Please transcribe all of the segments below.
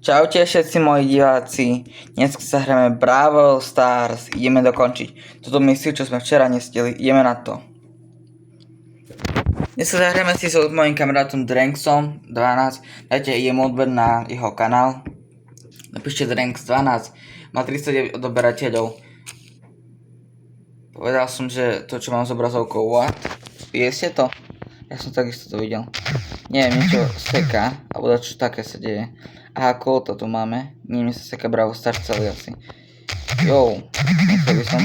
Čaute všetci moji diváci, dnes sa hráme Brawl Stars, ideme dokončiť túto misiu, čo sme včera nestihli, ideme na to. Dnes sa zahráme si s mojím kamarátom Dranksom 12, dajte jemu odber na jeho kanál, napíšte Dranks 12, má 39 odoberateľov. Povedal som, že to čo mám s obrazovkou what? Viete to? Ja som takisto to videl. Neviem, niečo seká, alebo čo také sa deje. Aha, koľko tu máme? Nie sa seká Brawl Stars celý asi. Jo, nechcel by som.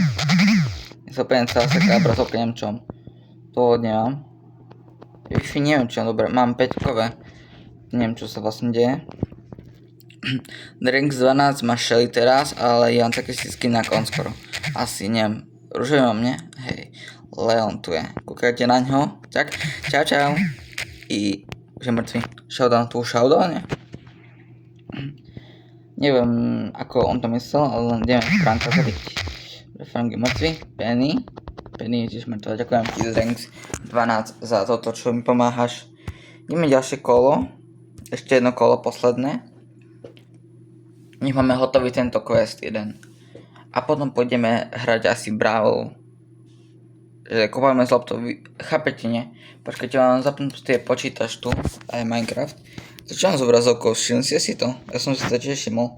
Nechcel pevne celá seká obrazovka, neviem čom. To nemám. Wi-Fi neviem čo, dobre, mám 5-kové. Neviem čo sa vlastne deje. Drinks 12 má Shelly teraz, ale ja mám také stisky na kon skoro. Asi, neviem. Rúžový mám, nie? Hej. Leon tu je. Kúkajte na ňo. Tak, čau. I už je mŕtvý. Showdown tu, nie? Neviem, ako on to myslel, ale len ideme Franka zabiť. Frank je mŕtvý. Penny je tiež mŕtvá. Ďakujem ti, Dranks 12, za toto, čo mi pomáhaš. Ideme ďalšie kolo. Ešte jedno kolo, posledné. Nech máme hotový tento quest jeden. A potom pôjdeme hrať asi Brawl. Že kúpame z laptop, chápete, nie? Počkajte, mám zapnúť tie počítač tu, aj Minecraft. To čo mám z obrazovkou, všimli ste si to? Ja som si to tiež všimol.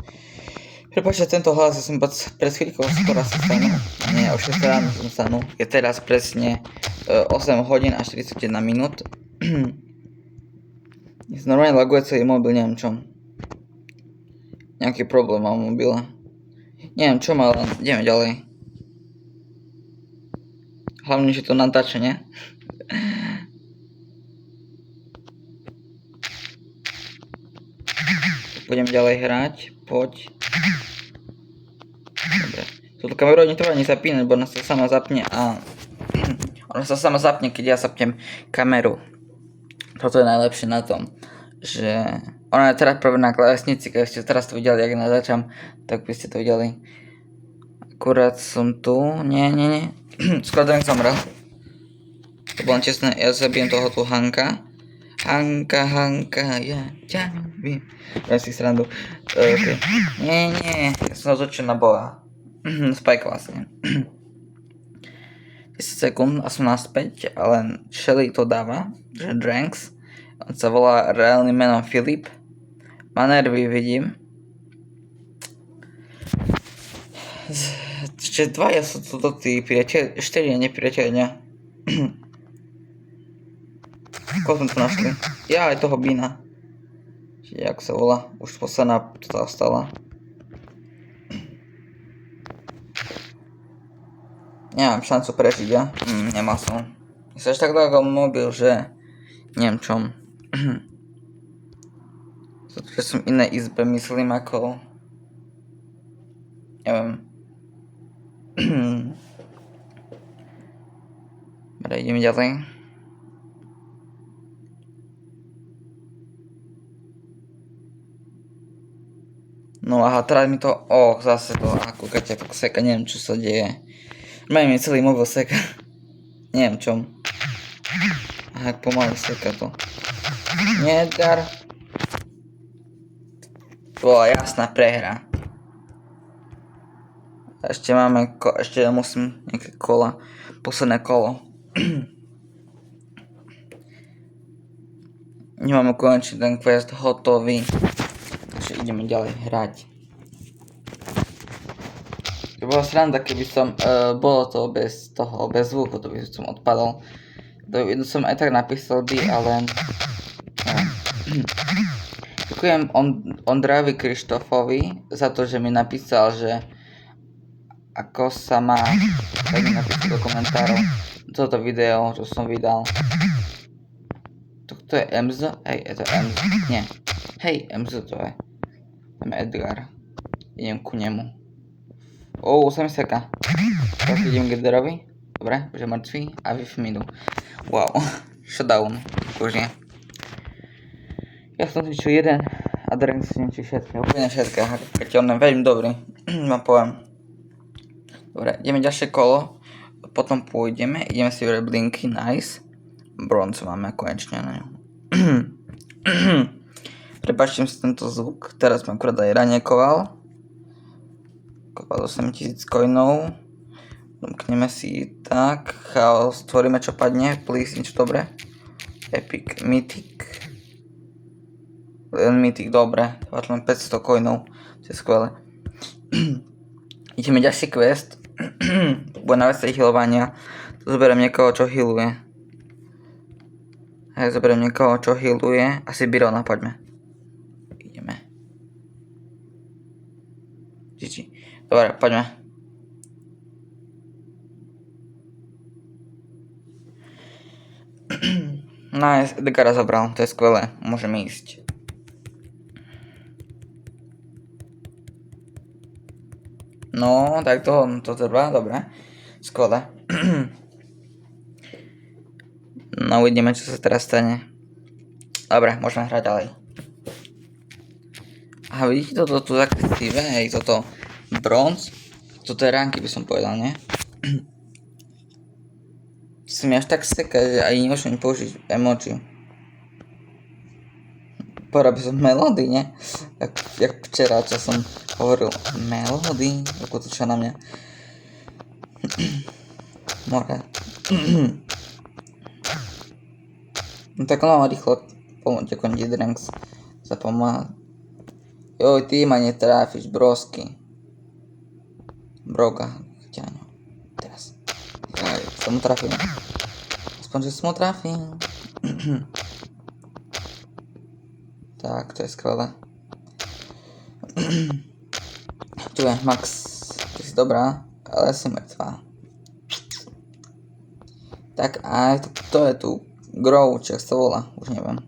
Prepáčte, tento hlas, ja som pred chvíľkou skoro sa stanul. Nie, o 6 ráno som stanul. Je teraz presne 8 hodín a 41 minút. Normálne laguje celý mobil, neviem čom. Nejaký problém mám v mobile. Neviem čo má, len ideme ďalej. Hlavne, že to natáča, nie? Budem ďalej hrať, poď. Dobre. Túto kameru netreba ani zapínať, bo ona sa sama zapne a... ona sa sama zapne, keď ja zapnem kameru. Toto je najlepšie na tom, že... ona je teraz práve na klávesnici, keď ste teraz to videli, jak natáčam, tak by ste to videli. Akurát som tu, nie. Skoro Drank zomrel. To bolo čestné, ja zabijem toho tu Hanka, ja ťa viem. Ja si srandu. Okay. Nie, ja som rozhodčil na boha. Spike vlastne. 10 sekúnd a som naspäť, ale Shelly to dáva, že Dranks. On sa volá reálnym menom Filip. Má nervy, vidím. Ešte dvaja sú to tí priateľ, 4 nepriateľia. Koho sme tu našli? Ja aj toho Bina. Čiže jak sa volá, už posledná to stala. Nemám šancu prežiť, ja? Nemal som. Ja sa až tak dlho mobil, že neviem čom. Že som iné izbe myslím ako... neviem. Dobre, ideme ďalej. No aha, teraz mi to... zase to... kúkajte, tak seka, neviem čo sa deje. Máme mi celý mobil seka. Neviem čom. Aha, pomaly seka to. Nedar. To bola jasná prehra. Ešte máme, ešte musím nejaké kola, posledné kolo. Nemáme konečne ten quest hotový, takže ideme ďalej hrať. To bola sranda, keby som, bolo to bez toho, bez zvuku, to by som odpadol. Jedno som aj tak napísal ale... Ďakujem Ondrávi Krištofovi za to, že mi napísal, že ako sa má, tak mi napísal do komentárov toto video, čo som vydal. To je Emzo? Hej, je to Emzo? Nie. Hej, Emzo to je. Tam je Edgar. Idem ku nemu. Sa mi seka. Tak idem k Edgarovi. Dobre, už je mŕtvý a Wi-Fi mi idú. Wow, shutdown. Akože. Ja som cvičil jeden a Drank si niečo všetko. Úplne všetko. Keď on je veľmi dobrý. Vám poviem. Dobre, ideme ďalšie kolo. Potom ideme si vybrať blinky, nice. Bronze máme konečne na ňu. Prepačte si tento zvuk, teraz som akurát aj raniekoval. Kopal 8000 coinov. Domkneme si tak, chaos, tvoríme čo padne, please, niečo dobré. Epic, mythic. Len mythic, dobre, len 500 coinov, to je skvelé. Ideme ďalší quest. Bude na vec healovania. Tu zoberiem niekoho, čo healuje. Hej, zoberiem niekoho, čo healuje. Asi Byrona, poďme. Ideme. GG. Dobre, poďme. Nice, Edgara zobral, to je skvelé. Môžeme ísť. No, tak to trvá, dobre. Skvelé. No, uvidíme, čo sa teraz stane. Dobre, môžeme hrať ďalej. A vidíte toto tu agresíve, hej, toto bronz. Toto je ranky, by som povedal, nie? Si mi až tak seká, že aj nemôžem použiť emoji. Porobil som melódy, nie? Jak včera, čo som hovoril melódy, ako to čo na mňa. More. No tak mám rýchlo pomôcť, ako Dranks sa pomáha. Joj, ty ma netráfiš, brosky. Broga, ťaňo. Teraz. Aj, som mu trafil. Aspoň, že som mu trafil. Tak, to je skvelé. Tu je Max, ty si dobrá, ale si mŕtvá. Tak aj to je tu. Grow, či ak sa volá, už neviem.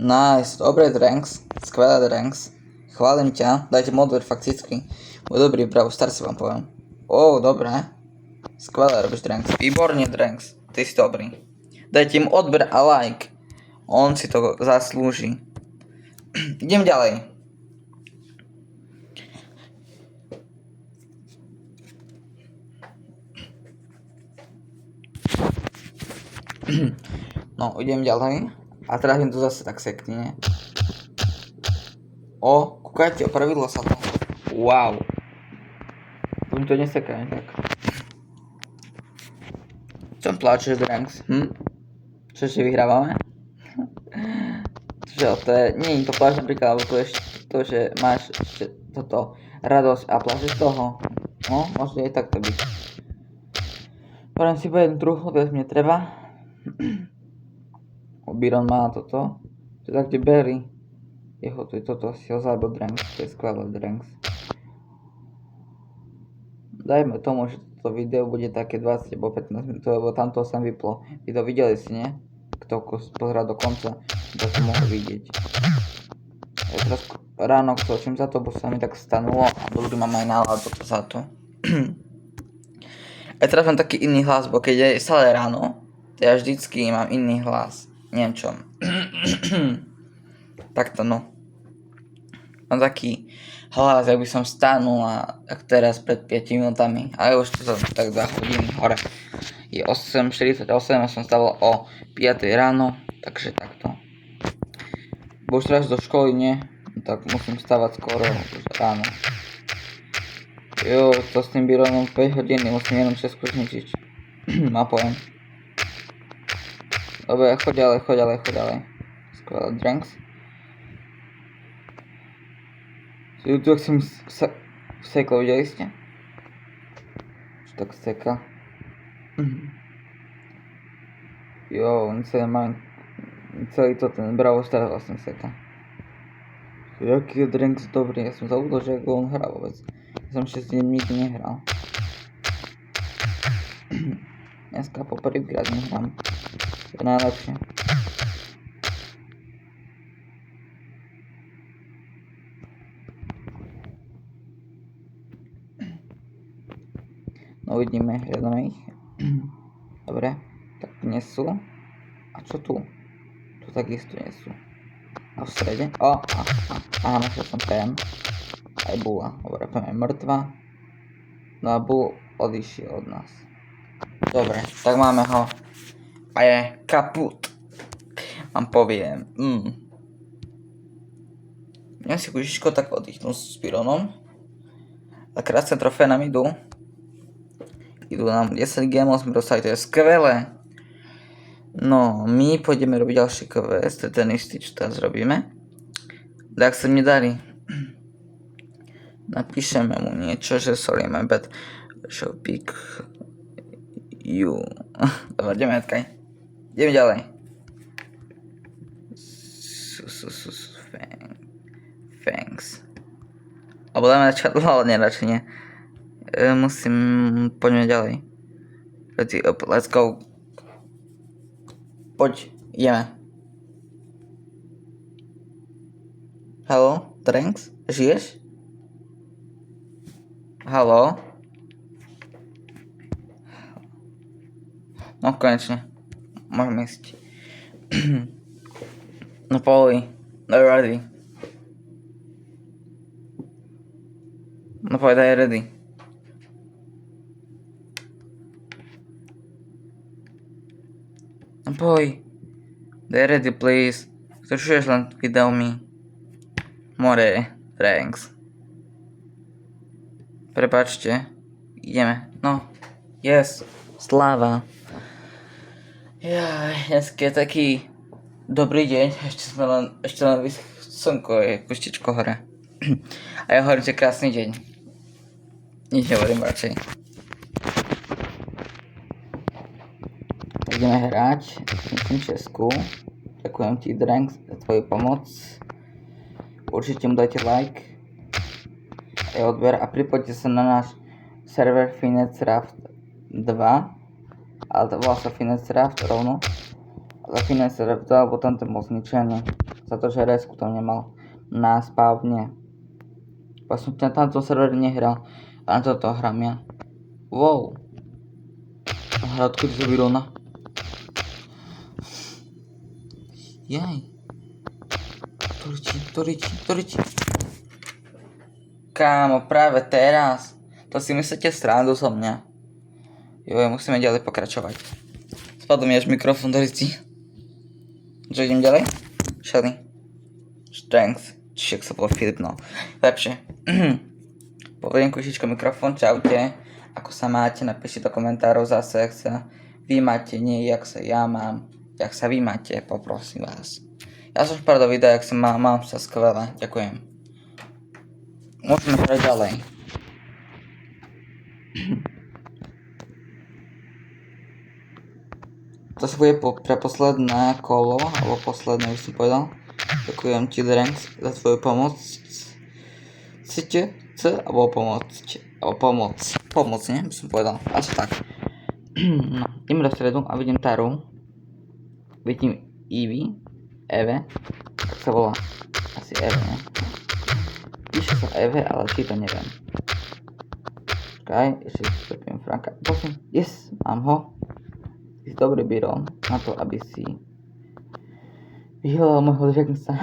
Nice, dobré Dranks, skvelé Dranks. Chválim ťa, dajte modver fakticky. Bude dobrý, bravo, star si vám poviem. Dobré. Skvelé robíš Dranks, výborne Dranks, ty si dobrý. Dajte im odber a like. On si to zaslúži. Idem ďalej. No, idem ďalej. A teraz im to zase tak sekne. Kúkajte, opravilo sa to. Wow. To mi to neseká, tak. Čom pláčeš, Dranks? Čože vyhrávame? Čo, to je, nie je to pláč napríklad, alebo to je to, že máš ešte toto radosť a pláčeš toho. No, možno aj takto byť. Poviem si po jednu truchu, viac mne treba. Byron má toto. To je tak, kde Berry. Jeho to je toto, si ho zabil Dranks, to je skvelé Dranks. Dajme tomu, že toto video bude také 20 alebo 15 minút, lebo tamto som vyplo. Vy to videli si, nie? Kto pozerá do konca, to som mohol vidieť. Ja teraz ráno točím za to, bo sa mi tak stanulo a dobrý mám aj náladu za to. Ja teraz mám taký iný hlas, bo keď je stále ráno, to ja vždycky mám iný hlas. Neviem čo. Takto no. Mám taký hlas, jak by som stanul a tak teraz pred 5 minútami. Ale už to tak 2 hodiny hore. Je 8:48 a som stával o 5 ráno, takže takto. Bo už teraz do školy, nie? Tak musím stávať skoro ráno. Jo, to s tým Byronom 5 hodiny, musím jenom všetko zničiť. Má pojem. Dobre, choď ďalej. Skvelé Dranks. Tu ak som sekol, videli ste? Čo tak seka? Jo, celý to ten Bravo Star vlastne seka. Jaký je Dranks dobrý, ja som zabudol, že ako on hrá vôbec. Ja som 6 dní nikdy nehral. Dneska po prvýkrát nehrám. To je najlepšie. No uvidíme, hľadáme ich. Dobre, tak nie sú. A čo tu? Tu takisto nie sú. A v strede? Našiel som PM. Aj Bula. Dobre, PM je mŕtva. No a Bull odišiel od nás. Dobre, tak máme ho. A je kaput. Vám poviem. Ja si kúžičko tak oddychnúť s Pironom. A krásne trofé nám idú. Idú nám 10 gemov, sme dostali, to je skvelé. No, my pôjdeme robiť ďalší quest, to je ten istý, čo teraz robíme. Tak sa mi darí. Napíšeme mu niečo, že sorry, my bad. Shall pick you. Dobre, ideme hnedkaj. Ideme ďalej. Thanks. Alebo dáme na chat, ale nie, radšej nie. Poďme ďalej. Ready up, let's go. Poď, ideme. Haló, Dranks? Žiješ? Haló? No konečne. Môžeme ísť. No povoli. No ready. No povedaj ready. No boj. Daj ready please. Zrušuješ len video mi. More. Thanks. Prepáčte. Ideme. No. Yes. Sláva. Jaj, dneska je taký dobrý deň. Ešte len slnko je kuštičko hore. A ja hovorím, že krásny deň. Nič nehovorím radšej. Ideme hrať, myslím Česku. Ďakujem ti, Dranks, za tvoju pomoc. Určite mu dajte like a odber a pripojte sa na náš server Finecraft 2. Ale to volá sa Finecraft rovno. Za Finecraft 2, lebo tam to bol zničený. Za to, že resku tam nemal na spávne. Som na tamto server nehral. A na toto hram ja. Wow. Hra odkedy to vyrovna. Jaj. Toriči. Kámo, práve teraz. To si myslíte srandu so mňa. Joj, musíme ďalej pokračovať. Spadol mi až mikrofón do rici. Čo idem ďalej? Shelly. Strength. Čiže sa bol Filip, no. Lepšie. Povedem kušičko mikrofón, čaute. Ako sa máte, napíšte do komentárov zase, jak sa vy máte, nie jak sa ja mám. Jak sa vy máte, poprosím vás. Ja som špár do videa, jak sa mám sa skvelé. Ďakujem. Môžeme hrať ďalej. To sa bude pre posledné kolo, alebo posledné, by som povedal. Ďakujem ti, Dranks, za tvoju pomoc. Chcete? Alebo pomôcť? Alebo pomoc, nie? By som povedal. Asi tak. No, idem do stredu a vidím Taru. Vidím Eve. Tak sa volá. Asi Eve, ne? Píše sa Eve, ale či to neviem. Čakaj, ešte stopím Franka. Prosím, yes, mám ho. Ty si dobrý Byron na to, aby si vyhľadal môjho Jacksa.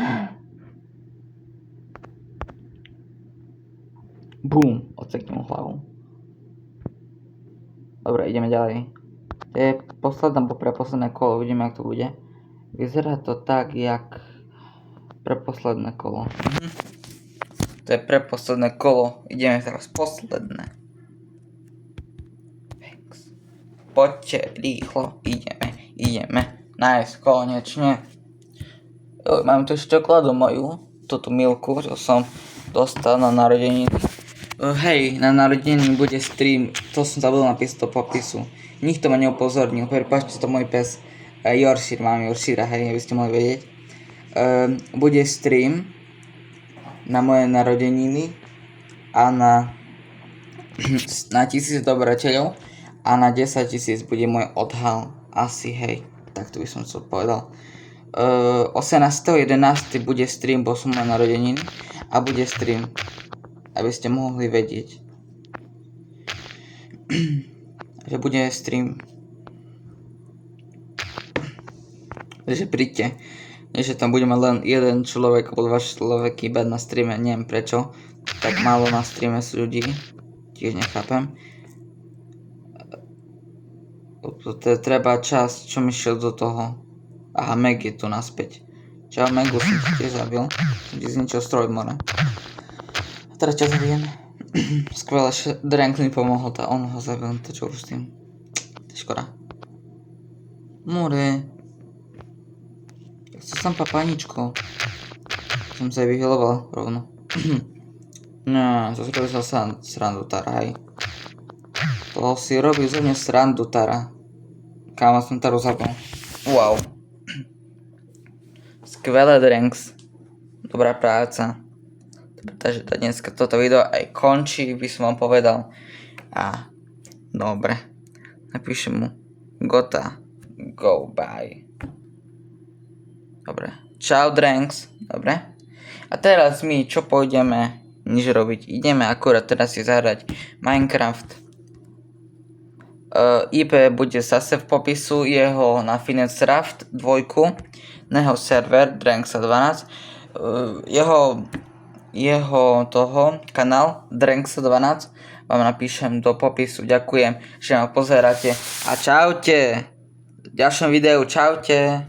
Bum, odseknem hlavu. Dobre, ideme ďalej. To je posledná, bo pre posledné kolo, uvidíme, jak to bude. Vyzerá to tak, jak pre posledné kolo. To je pre posledné kolo, ideme teraz posledné. Thanks. Poďte rýchlo, ideme. Nice, konečne. Mám tu čokoládu moju, túto milku, čo som dostal na narodeniny. Hej, na narodeniny bude stream, to som zabudol napísať do popisu. Nikto ma neupozornil, prepáčte, to môj pes Yorkshire, mám Yorkshire, hej, aby ste mohli vedieť. Bude stream na moje narodeniny a na 1000 odobrateľov a na 10 000 bude môj odhal, asi hej, tak to by som to povedal. 18.11. bude stream, bo som na narodeniny a bude stream, aby ste mohli vedieť, že bude stream. Takže príďte, nie že tam budeme len jeden človek alebo 2 človeky iba na streame, neviem prečo tak málo na streame sú ľudí, tiež nechápem. To je treba čas, čo mi šiel do toho. Aha, Meg je tu naspäť. Čau, Megu som ti tiež zabil. Som ti zničil stroj more. A teraz ťa zabijem. Skvelé, Drank mi pomohol, on ho zabil, to čo už s tým. To je škoda. More. Tak si som papaničko. Som sa aj vyheloval rovno. No, to si robil sa srandu, Tara, hej. To si robil zo mňa srandu, Tara. Kámo, som Taru zabil. Wow. Skvelé, Dranks. Dobrá práca. Takže dneska toto video aj končí, by som vám povedal. A dobre. Napíšem mu Gota. Go bye. Dobre. Čau, Dranks. Dobre. A teraz my čo pôjdeme nič robiť? Ideme akurát teraz si zahrať Minecraft. IP bude zase v popisu jeho na Finecraft 2, na jeho server Dranksa12, jeho toho kanál Dranksa12 vám napíšem do popisu. Ďakujem, že ma pozeráte a čaute. V ďalšom videu čaute.